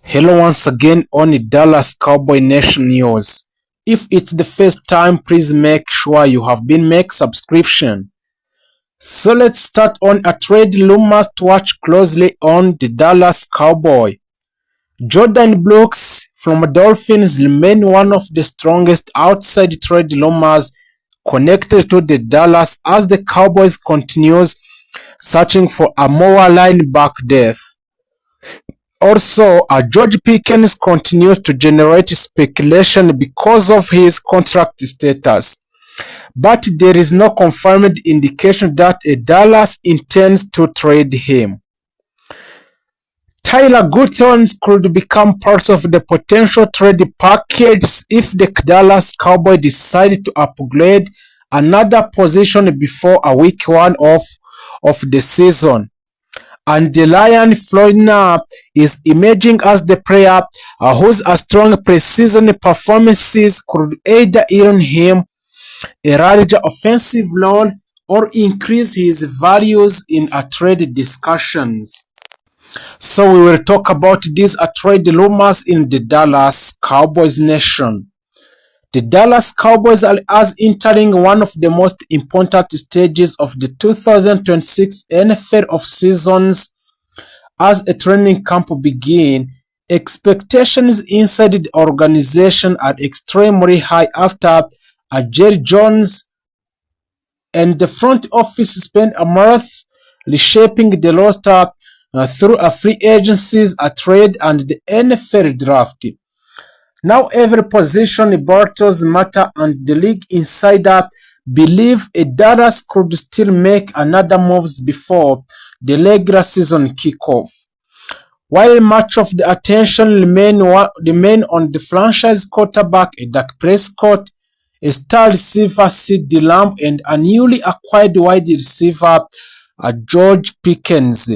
Hello once again on Dallas Cowboy Nation News. If it's the first time, please make sure you have been make subscription. So let's start on a trade rumors to watch closely on the Dallas Cowboy. Jordan Brooks from Dolphins remain one of the strongest outside trade rumors connected to the Dallas as the Cowboys continues searching for a more linebacker depth. Also, George Pickens continues to generate speculation because of his contract status, but there is no confirmed indication that Dallas intends to trade him. Tyler Gutton could become part of the potential trade package if the Dallas Cowboys decide to upgrade another position before a week 1 of the season. And the Lion Florida is emerging as the player whose strong preseason performances could either earn him a larger offensive role or increase his values in a trade discussions. So we will talk about these trade rumors in the Dallas Cowboys nation. The Dallas Cowboys are entering one of the most important stages of the 2026 NFL offseasons. As a training camp begins, expectations inside the organization are extremely high after Jerry Jones and the front office spent a month reshaping the roster through a free agencies, a trade, and the NFL draft. Now every position battles matter, and the league insider believe Dallas could still make another moves before the regular season kickoff. While much of the attention remain on the franchise quarterback Dak Prescott, a star receiver CeeDee Lamb, and a newly acquired wide receiver George Pickens.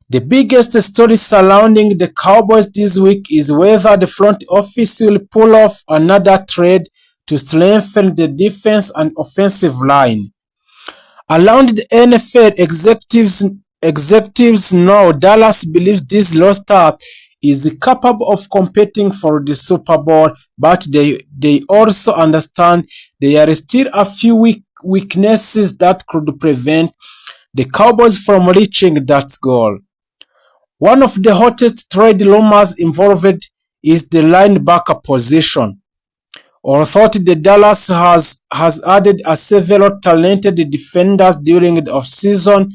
The biggest story surrounding the Cowboys this week is whether the front office will pull off another trade to strengthen the defense and offensive line. Around the NFL, executives know Dallas believes this roster is capable of competing for the Super Bowl, but they also understand there are still a few weaknesses that could prevent the Cowboys from reaching that goal. One of the hottest trade rumors involved is the linebacker position. Although the Dallas has added several talented defenders during the offseason,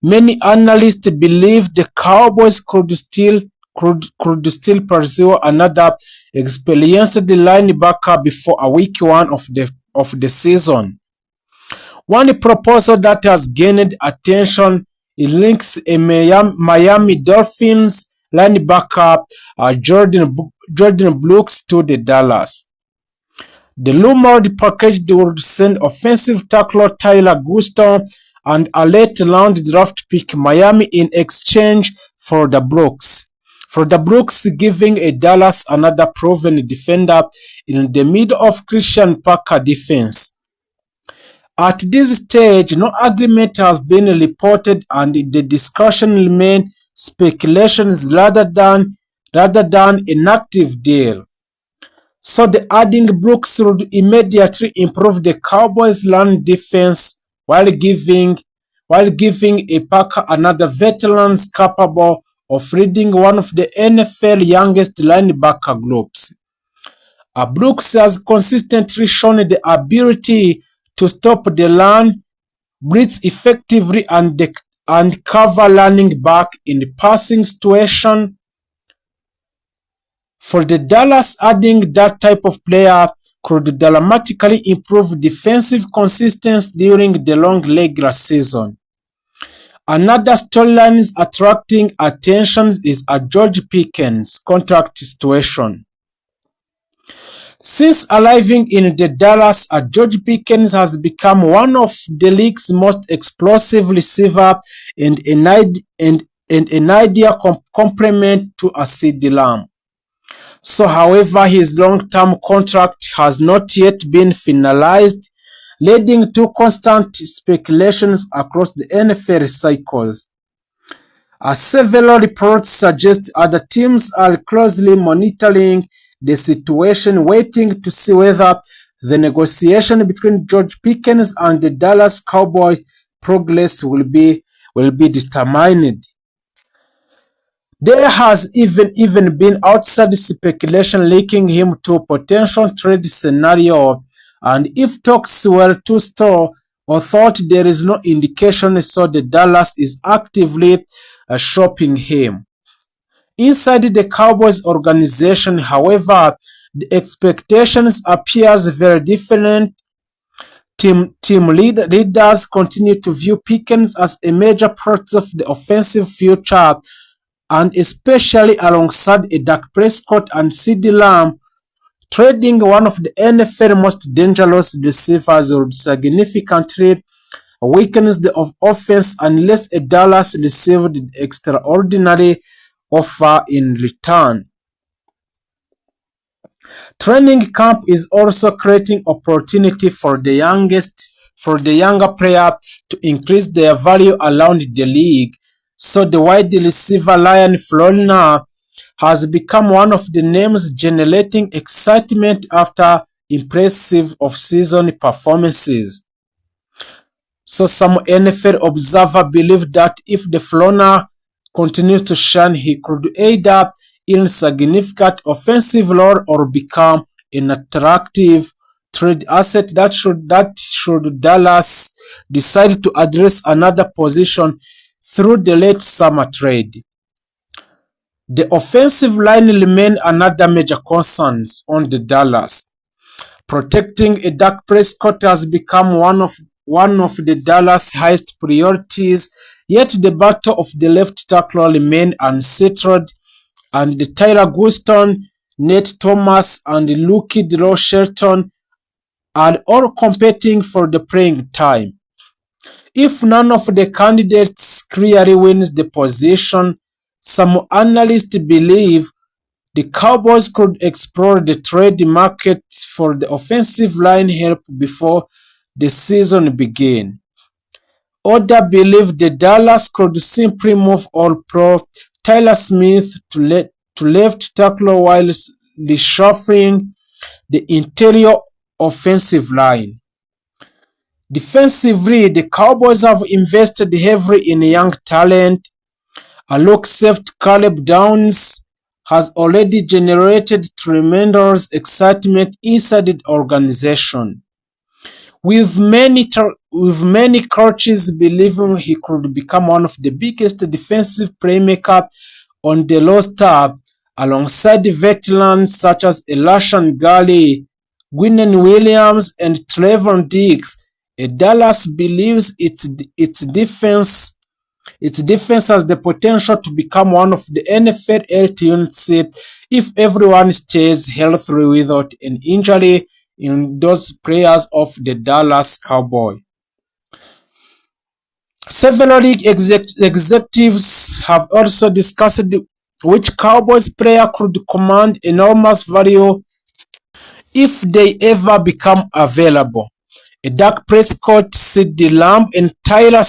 many analysts believe the Cowboys could still pursue another experienced linebacker before a week 1 of the season. One proposal that has gained attention links a Miami Dolphins linebacker Jordan Brooks to the Dallas. The rumored package would send offensive tackle Tyler Gutton and a late-round draft pick Miami in exchange for the Brooks. Giving a Dallas another proven defender in the middle of Christian Parker defense. At this stage, no agreement has been reported and the discussion remains speculations rather than an active deal. So the adding Brooks would immediately improve the Cowboys' run defense while giving a Parker another veteran capable of leading one of the NFL youngest linebacker groups. Brooks has consistently shown the ability to stop the run, blitz effectively, and cover running back in the passing situation. For the Dallas, adding that type of player could dramatically improve defensive consistency during the long regular season. Another storyline attracting attention is a George Pickens contract situation. Since arriving in the Dallas, George Pickens has become one of the league's most explosive receivers and an ideal complement to a CeeDee Lamb. So, however, his long-term contract has not yet been finalized, leading to constant speculations across the NFL cycles. Several reports suggest other teams are closely monitoring the situation, waiting to see whether the negotiation between George Pickens and the Dallas Cowboys progress will be determined. There has even been outside speculation linking him to a potential trade scenario, and if talks were to stall or thought there is no indication, so the Dallas is actively shopping him. Inside the Cowboys organization, however, the expectations appears very different. Leaders continue to view Pickens as a major part of the offensive future, and especially alongside a Dak Prescott and CeeDee Lamb, trading one of the NFL most dangerous receivers would significantly weaken the offense unless a Dallas received an extraordinary offer in return. Training camp is also creating opportunity for the younger player to increase their value around the league. So the wide receiver Lion Florina has become one of the names generating excitement after impressive off-season performances. So some NFL observers believe that if the Florina continues to shine, he could either in significant offensive role or become an attractive trade asset that should Dallas decide to address another position through the late summer trade. The offensive line remain another major concerns on the Dallas. Protecting a Dak Prescott has become one of the Dallas' highest priorities, yet the battle of the left tackle remain unsettled, and Tyler Guston, Nate Thomas, and Luke Drew Shelton are all competing for the playing time. If none of the candidates clearly wins the position, some analysts believe the Cowboys could explore the trade market for the offensive line help before the season begins. Others believe the Dallas could simply move All-Pro Tyler Smith to left tackle while reshuffling the interior offensive line. Defensively, the Cowboys have invested heavily in young talent. A look safety Caleb Downs has already generated tremendous excitement inside the organization, with many coaches believing he could become one of the biggest defensive playmakers on the roster, alongside veterans such as Elishan Galley, Gwinnett Williams, and Trevon Diggs. Dallas believes its defense has the potential to become one of the NFL elite units if everyone stays healthy without an injury in those players of the Dallas Cowboys. Several league executives have also discussed which Cowboys player could command enormous value if they ever become available. Dak Prescott, CeeDee Lamb, and Tyler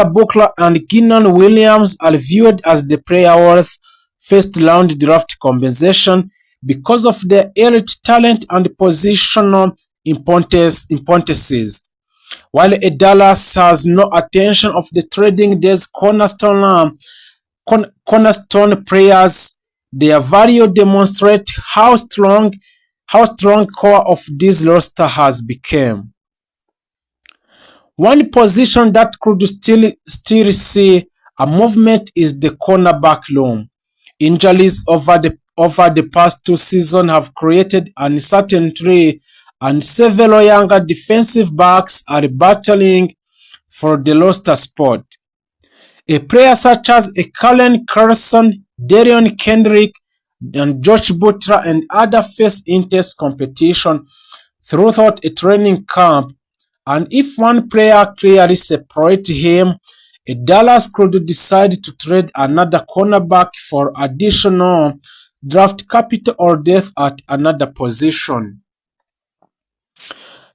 Buckler, and Keenan Williams are viewed as the player worth first-round draft compensation because of their elite talent and positional importances. While Dallas has no attention of the trading day's cornerstone players, their value demonstrates how strong core of this roster has become. One position that could still see a movement is the cornerback room. Injuries over the past two seasons have created uncertainty, and several younger defensive backs are battling for the roster spot. A player such as Kalen Carson, Darion Kendrick, and Josh Butler and other face intense competition throughout a training camp, and if one player clearly separates him, Dallas could decide to trade another cornerback for additional draft capital or depth at another position.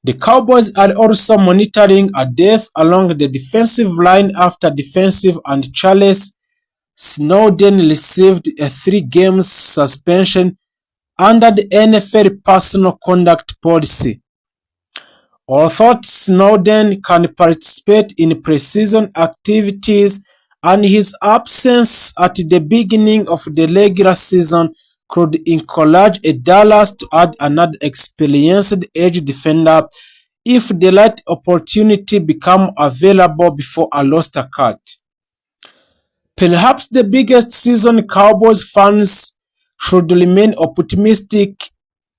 The Cowboys are also monitoring a death along the defensive line after defensive end Charles Snowden received a 3-game suspension under the NFL personal conduct policy. Although Snowden can participate in preseason activities, and his absence at the beginning of the regular season could encourage Dallas to add another experienced edge defender if the right opportunity becomes available before a roster cut. Perhaps the biggest season Cowboys fans should remain optimistic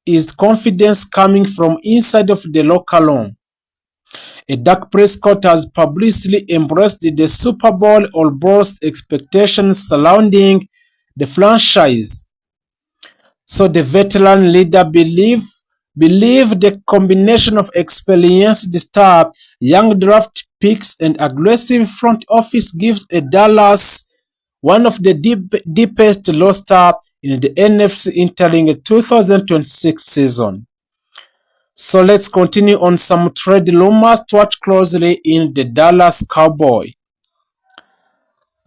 is confidence coming from inside of the locker room. Dak Prescott has publicly embraced the Super Bowl or burst expectations surrounding the franchise. So the veteran leader believe the combination of experienced staff, young draft picks, and aggressive front office gives a Dallas one of the deepest roster in the NFC entering the 2026 season. So let's continue on some trade rumors to watch closely in the Dallas Cowboys.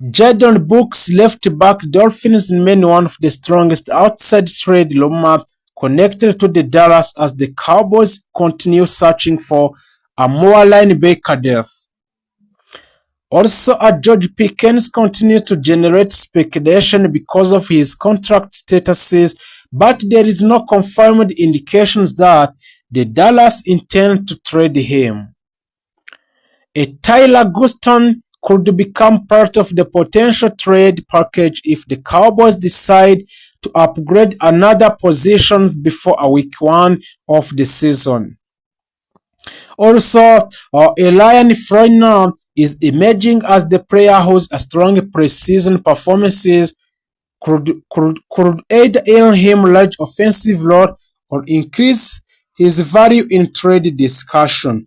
Jadon Brooks left back Dolphins remain one of the strongest outside trade rumors connected to the Dallas as the Cowboys continue searching for a more linebacker depth. Also, George Pickens continues to generate speculation because of his contract statuses, but there is no confirmed indications that the Dallas intend to trade him. Tyler Guston could become part of the potential trade package if the Cowboys decide to upgrade another position before week 1 of the season. Also, Elian Freunau is emerging as the player whose strong preseason performances could either earn him large offensive role or increase his value in trade discussion.